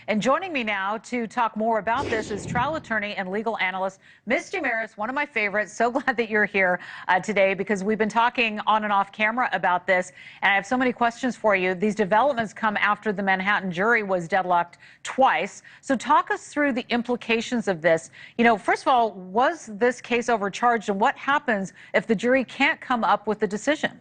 And joining me now to talk more about this is trial attorney and legal analyst Misty Marris, one of my favorites. So glad that you're here today because we've been talking on and off camera about this. And I have so many questions for you. These developments come after the Manhattan jury was deadlocked twice. So talk us through the implications of this. You know, first of all, was this case overcharged, and what happens if the jury can't come up with the decision?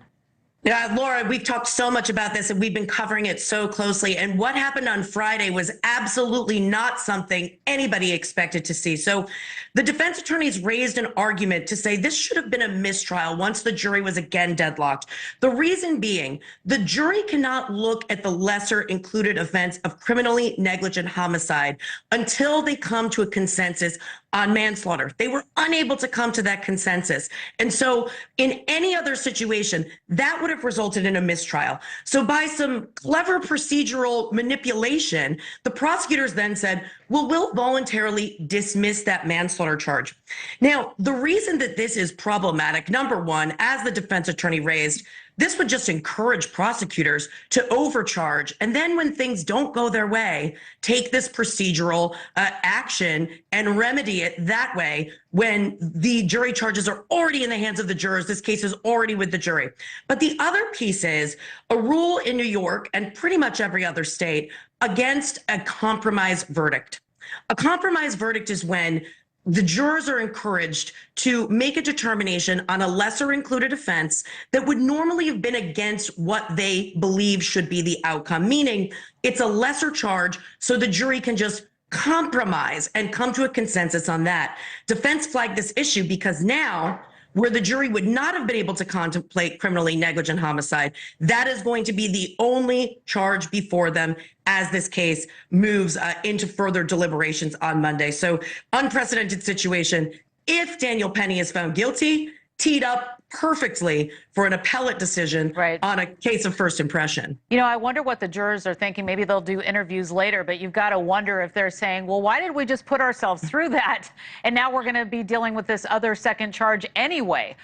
Yeah, Laura, we've talked so much about this and we've been covering it so closely. And what happened on Friday was absolutely not something anybody expected to see. So the defense attorneys raised an argument to say this should have been a mistrial once the jury was again deadlocked. The reason being, the jury cannot look at the lesser included offense of criminally negligent homicide until they come to a consensus on manslaughter. They were unable to come to that consensus. And so in any other situation, that would have resulted in a mistrial. So by some clever procedural manipulation, the prosecutors then said, well, we'll voluntarily dismiss that manslaughter charge. Now, the reason that this is problematic, number one, as the defense attorney raised, this would just encourage prosecutors to overcharge. And then when things don't go their way, take this procedural action and remedy it that way when the jury charges are already in the hands of the jurors. This case is already with the jury. But the other piece is a rule in New York and pretty much every other state against a compromise verdict. A compromise verdict is when the jurors are encouraged to make a determination on a lesser included offense that would normally have been against what they believe should be the outcome, meaning it's a lesser charge so the jury can just compromise and come to a consensus on that. Defense flagged this issue because now, where the jury would not have been able to contemplate criminally negligent homicide, that is going to be the only charge before them as this case moves into further deliberations on Monday. So unprecedented situation. If Daniel Penny is found guilty, teed up perfectly for an appellate decision on a case of first impression. You know, I wonder what the jurors are thinking. Maybe they'll do interviews later, but you've got to wonder if they're saying, well, why did we just put ourselves through that? And now we're going to be dealing with this other second charge anyway.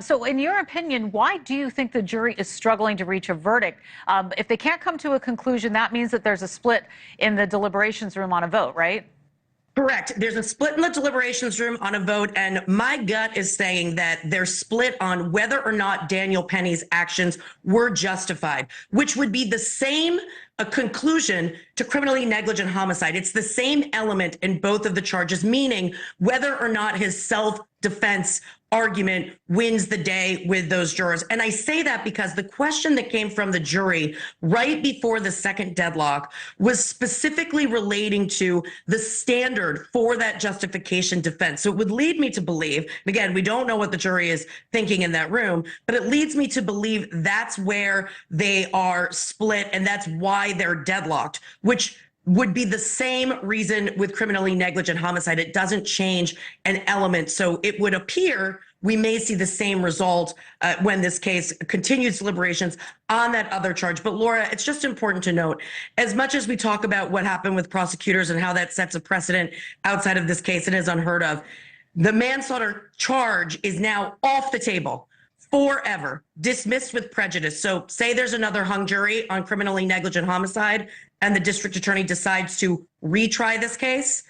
So in your opinion, why do you think the jury is struggling to reach a verdict? If they can't come to a conclusion, that means that there's a split in the deliberations room on a vote, right? Correct. There's a split in the deliberations room on a vote, and my gut is saying that they're split on whether or not Daniel Penny's actions were justified, which would be the same conclusion to criminally negligent homicide. It's the same element in both of the charges, meaning whether or not his self-defense argument wins the day with those jurors. And I say that because the question that came from the jury right before the second deadlock was specifically relating to the standard for that justification defense. So it would lead me to believe, and again, we don't know what the jury is thinking in that room, but it leads me to believe that's where they are split and that's why they're deadlocked, which would be the same reason with criminally negligent homicide. It doesn't change an element. So it would appear we may see the same result when this case continues deliberations on that other charge. But Laura, it's just important to note, as much as we talk about what happened with prosecutors and how that sets a precedent outside of this case, it is unheard of. The manslaughter charge is now off the table forever, dismissed with prejudice. So say there's another hung jury on criminally negligent homicide and the district attorney decides to retry this case,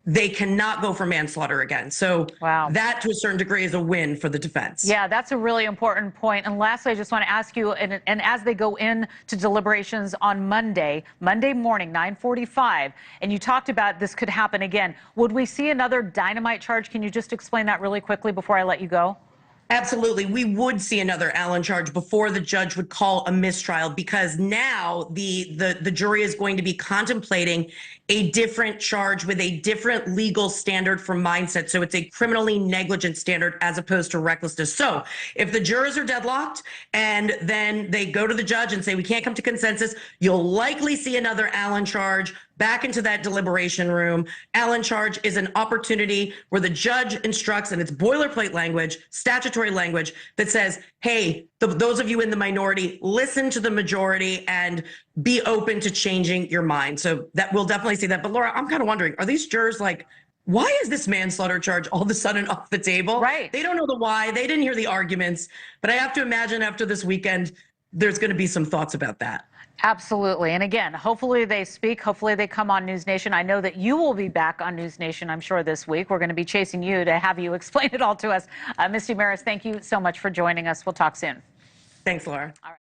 they cannot go for manslaughter again. So that to a certain degree is a win for the defense. Yeah, that's a really important point. And lastly, I just want to ask you, and as they go into deliberations on Monday morning, 9:45, and you talked about this could happen again, would we see another dynamite charge? Can you just explain that really quickly before I let you go? Absolutely. We would see another Allen charge before the judge would call a mistrial, because now the jury is going to be contemplating a different charge with a different legal standard for mindset. So it's a criminally negligent standard as opposed to recklessness. So if the jurors are deadlocked and then they go to the judge and say, we can't come to consensus, you'll likely see another Allen charge back into that deliberation room. Allen charge is an opportunity where the judge instructs, and it's boilerplate language, statutory language, that says, hey, those of you in the minority, listen to the majority and be open to changing your mind. So that we'll definitely see that. But Laura, I'm kind of wondering, are these jurors like, why is this manslaughter charge all of a sudden off the table? Right. They don't know the why. They didn't hear the arguments. But I have to imagine after this weekend, there's going to be some thoughts about that. Absolutely. And again, hopefully they speak. Hopefully they come on NewsNation. I know that you will be back on NewsNation, I'm sure, this week. We're going to be chasing you to have you explain it all to us. Misty Marris, thank you so much for joining us. We'll talk soon. Thanks, Laura. All right.